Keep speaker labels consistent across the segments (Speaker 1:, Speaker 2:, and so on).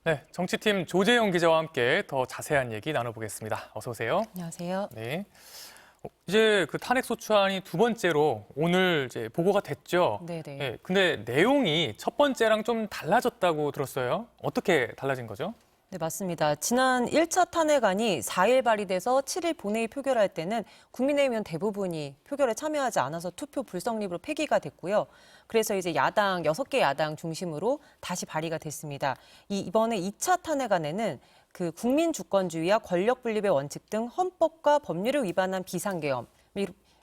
Speaker 1: 네, 정치팀 조재영 기자와 함께 더 자세한 얘기 나눠보겠습니다. 어서 오세요.
Speaker 2: 안녕하세요.
Speaker 1: 네. 이제 그 탄핵 소추안이 두 번째로 오늘 이제 보고가 됐죠.
Speaker 2: 네네.
Speaker 1: 네, 근데 내용이 첫 번째랑 좀 달라졌다고 들었어요. 어떻게 달라진 거죠?
Speaker 2: 네, 맞습니다. 지난 1차 탄핵안이 4일 발의돼서 7일 본회의 표결할 때는 국민의힘 의원 대부분이 표결에 참여하지 않아서 투표 불성립으로 폐기가 됐고요. 그래서 이제 야당 6개 야당 중심으로 다시 발의가 됐습니다. 이번에 2차 탄핵안에는 그 국민 주권주의와 권력 분립의 원칙 등 헌법과 법률을 위반한 비상계엄,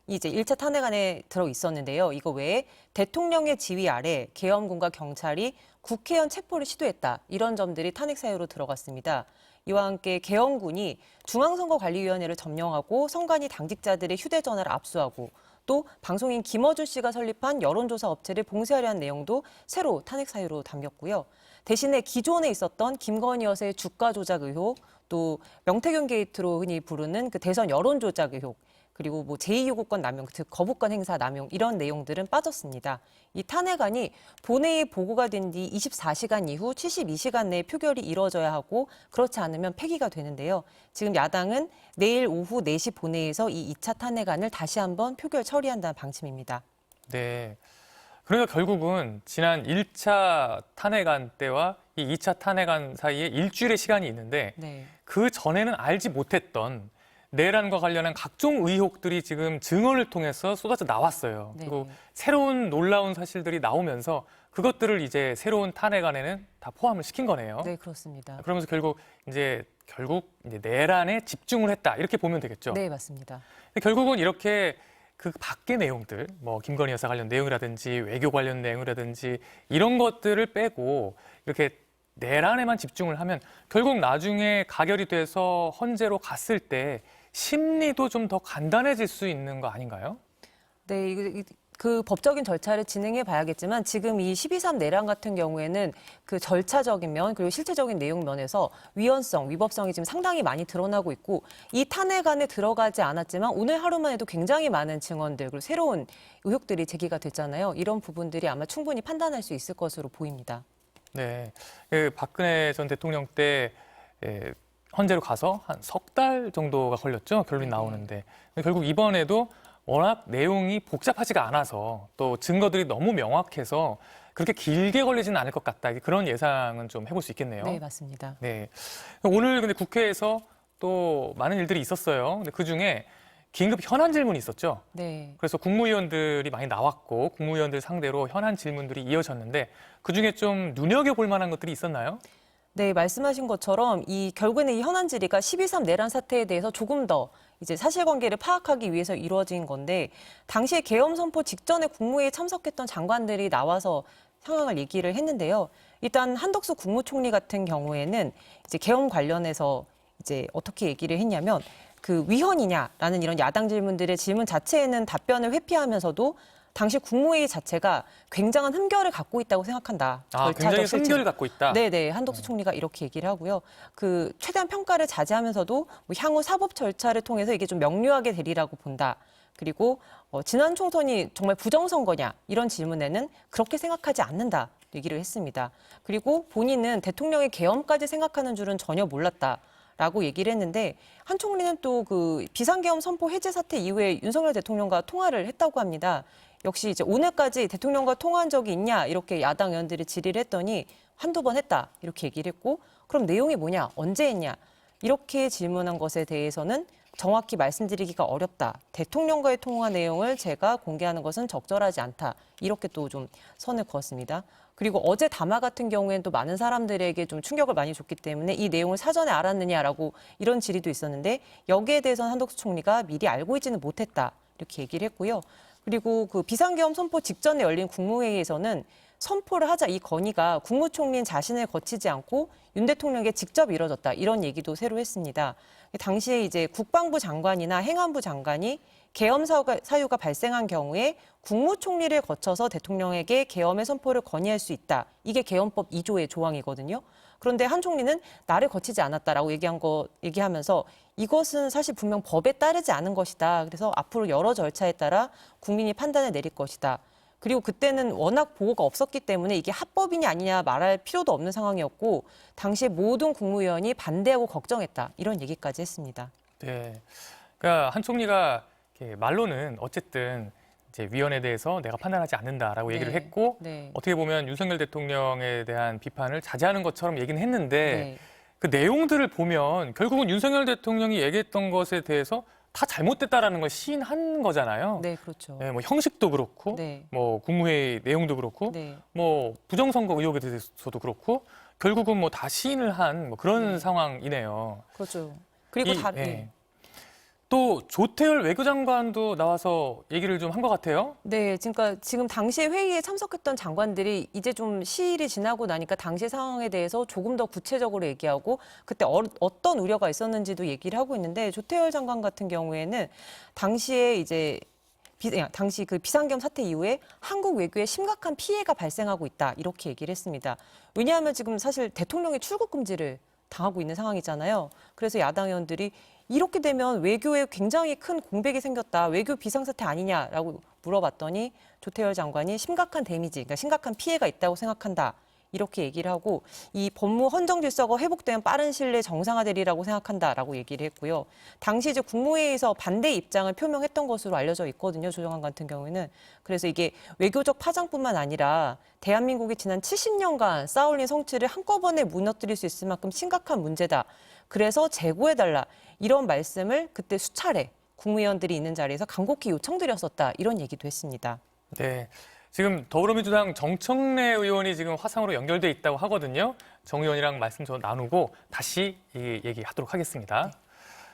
Speaker 2: 이제 1차 탄핵안에 들어 있었는데요. 이거 외에 대통령의 지휘 아래 계엄군과 경찰이 국회의원 체포를 시도했다. 이런 점들이 탄핵 사유로 들어갔습니다. 이와 함께 계엄군이 중앙선거관리위원회를 점령하고 선관위 당직자들의 휴대전화를 압수하고 또 방송인 김어준 씨가 설립한 여론조사 업체를 봉쇄하려 한 내용도 새로 탄핵 사유로 담겼고요. 대신에 기존에 있었던 김건희 여사의 주가 조작 의혹, 또 명태균 게이트로 흔히 부르는 그 대선 여론 조작 의혹, 그리고 뭐 제2요구권 남용, 즉 거부권 행사 남용 이런 내용들은 빠졌습니다. 이 탄핵안이 본회의에 보고가 된 뒤 24시간 이후 72시간 내에 표결이 이뤄져야 하고 그렇지 않으면 폐기가 되는데요. 지금 야당은 내일 오후 4시 본회의에서 이 2차 탄핵안을 다시 한번 표결 처리한다는 방침입니다.
Speaker 1: 네. 그러니까 결국은 지난 1차 탄핵안 때와 이 2차 탄핵안 사이에 일주일의 시간이 있는데
Speaker 2: 네.
Speaker 1: 그 전에는 알지 못했던 내란과 관련한 각종 의혹들이 지금 증언을 통해서 쏟아져 나왔어요.
Speaker 2: 네.
Speaker 1: 그리고 새로운 놀라운 사실들이 나오면서 그것들을 이제 새로운 탄핵안에는 다 포함을 시킨 거네요.
Speaker 2: 네, 그렇습니다.
Speaker 1: 그러면서 결국 이제 내란에 집중을 했다 이렇게 보면 되겠죠.
Speaker 2: 네, 맞습니다.
Speaker 1: 근데 결국은 이렇게 그 밖의 내용들, 뭐 김건희 여사 관련 내용이라든지 외교 관련 내용이라든지 이런 것들을 빼고 이렇게 내란에만 집중을 하면 결국 나중에 가결이 돼서 헌재로 갔을 때 심리도 좀 더 간단해질 수 있는 거 아닌가요?
Speaker 2: 네, 그 법적인 절차를 진행해 봐야겠지만 지금 이 12.3 내란 같은 경우에는 그 절차적인 면 그리고 실체적인 내용 면에서 위헌성, 위법성이 지금 상당히 많이 드러나고 있고 이 탄핵안에 들어가지 않았지만 오늘 하루만 해도 굉장히 많은 증언들 그리고 새로운 의혹들이 제기가 됐잖아요. 이런 부분들이 아마 충분히 판단할 수 있을 것으로 보입니다.
Speaker 1: 네, 그 박근혜 전 대통령 때 헌재로 가서 한 석 달 정도가 걸렸죠. 결론이 나오는데 근데 결국 이번에도 워낙 내용이 복잡하지가 않아서 또 증거들이 너무 명확해서 그렇게 길게 걸리지는 않을 것 같다. 그런 예상은 좀 해볼 수 있겠네요.
Speaker 2: 네, 맞습니다.
Speaker 1: 네. 오늘 근데 국회에서 또 많은 일들이 있었어요. 근데 그중에 긴급 현안 질문이 있었죠.
Speaker 2: 네.
Speaker 1: 그래서 국무위원들이 많이 나왔고 국무위원들 상대로 현안 질문들이 이어졌는데 그중에 좀 눈여겨볼 만한 것들이 있었나요?
Speaker 2: 네, 말씀하신 것처럼 결국에는 이 현안 질의가 12.3 내란 사태에 대해서 조금 더 이제 사실관계를 파악하기 위해서 이루어진 건데 당시에 계엄 선포 직전에 국무회의에 참석했던 장관들이 나와서 상황을 얘기를 했는데요. 일단 한덕수 국무총리 같은 경우에는 이제 계엄 관련해서 이제 어떻게 얘기를 했냐면 그 위헌이냐라는 이런 야당 질문들의 질문 자체에는 답변을 회피하면서도 당시 국무회의 자체가 굉장한 흠결을 갖고 있다고 생각한다.
Speaker 1: 굉장히 흠결을 갖고 있다.
Speaker 2: 네네. 한덕수 총리가 이렇게 얘기를 하고요. 그 최대한 평가를 자제하면서도 뭐 향후 사법 절차를 통해서 이게 좀 명료하게 되리라고 본다. 그리고 지난 총선이 정말 부정선거냐 이런 질문에는 그렇게 생각하지 않는다 얘기를 했습니다. 그리고 본인은 대통령의 계엄까지 생각하는 줄은 전혀 몰랐다. 라고 얘기를 했는데 한 총리는 또 그 비상계엄 선포 해제 사태 이후에 윤석열 대통령과 통화를 했다고 합니다. 역시 이제 오늘까지 대통령과 통화한 적이 있냐 이렇게 야당 의원들이 질의를 했더니 한두 번 했다 이렇게 얘기를 했고 그럼 내용이 뭐냐 언제 했냐 이렇게 질문한 것에 대해서는 정확히 말씀드리기가 어렵다. 대통령과의 통화 내용을 제가 공개하는 것은 적절하지 않다. 이렇게 또 좀 선을 그었습니다. 그리고 어제 담화 같은 경우에는 또 많은 사람들에게 좀 충격을 많이 줬기 때문에 이 내용을 사전에 알았느냐라고 이런 질의도 있었는데 여기에 대해서는 한덕수 총리가 미리 알고 있지는 못했다. 이렇게 얘기를 했고요. 그리고 그 비상계엄 선포 직전에 열린 국무회의에서는 선포를 하자 이 건의가 국무총리인 자신을 거치지 않고 윤 대통령에게 직접 이뤄졌다. 이런 얘기도 새로 했습니다. 당시에 이제 국방부 장관이나 행안부 장관이 계엄 사유가 발생한 경우에 국무총리를 거쳐서 대통령에게 계엄의 선포를 건의할 수 있다. 이게 계엄법 2조의 조항이거든요. 그런데 한 총리는 나를 거치지 않았다라고 얘기하면서 이것은 사실 분명 법에 따르지 않은 것이다. 그래서 앞으로 여러 절차에 따라 국민이 판단을 내릴 것이다. 그리고 그때는 워낙 보고가 없었기 때문에 이게 합법이냐 아니냐 말할 필요도 없는 상황이었고 당시에 모든 국무위원이 반대하고 걱정했다. 이런 얘기까지 했습니다.
Speaker 1: 네. 그러니까 한 총리가 이렇게 말로는 어쨌든 이제 위원회에 대해서 내가 판단하지 않는다라고 얘기를
Speaker 2: 네.
Speaker 1: 했고
Speaker 2: 네.
Speaker 1: 어떻게 보면 윤석열 대통령에 대한 비판을 자제하는 것처럼 얘기는 했는데
Speaker 2: 네.
Speaker 1: 그 내용들을 보면 결국은 윤석열 대통령이 얘기했던 것에 대해서 다 잘못됐다라는 걸 시인한 거잖아요.
Speaker 2: 네, 그렇죠.
Speaker 1: 네, 뭐 형식도 그렇고,
Speaker 2: 네.
Speaker 1: 뭐 국무회의 내용도 그렇고,
Speaker 2: 네.
Speaker 1: 뭐 부정선거 의혹에 대해서도 그렇고, 결국은 뭐 다 시인을 한 뭐 그런
Speaker 2: 네.
Speaker 1: 상황이네요.
Speaker 2: 그렇죠. 그리고 다른
Speaker 1: 예. 또 조태열 외교장관도 나와서 얘기를 좀 한 것 같아요.
Speaker 2: 네, 그러니까 지금 당시에 회의에 참석했던 장관들이 이제 좀 시일이 지나고 나니까 당시 상황에 대해서 조금 더 구체적으로 얘기하고 그때 어떤 우려가 있었는지도 얘기를 하고 있는데 조태열 장관 같은 경우에는 당시에 이제 당시 그 비상겸 사태 이후에 한국 외교에 심각한 피해가 발생하고 있다 이렇게 얘기를 했습니다. 왜냐하면 지금 사실 대통령이 출국 금지를 당하고 있는 상황이잖아요. 그래서 야당 의원들이 이렇게 되면 외교에 굉장히 큰 공백이 생겼다. 외교 비상사태 아니냐라고 물어봤더니 조태열 장관이 심각한 데미지, 그러니까 심각한 피해가 있다고 생각한다. 이렇게 얘기를 하고 이 법무 헌정 질서가 회복되면 빠른 시일 내에 정상화되리라고 생각한다라고 얘기를 했고요. 당시 이제 국무회의에서 반대 입장을 표명했던 것으로 알려져 있거든요. 조 장관 같은 경우에는. 그래서 이게 외교적 파장뿐만 아니라 대한민국이 지난 70년간 쌓아올린 성취를 한꺼번에 무너뜨릴 수 있을 만큼 심각한 문제다. 그래서 재고해달라. 이런 말씀을 그때 수차례 국무위원들이 있는 자리에서 간곡히 요청드렸었다. 이런 얘기도 했습니다.
Speaker 1: 네. 지금 더불어민주당 정청래 의원이 지금 화상으로 연결돼 있다고 하거든요. 정 의원이랑 말씀 좀 나누고 다시 얘기하도록 하겠습니다.
Speaker 2: 네.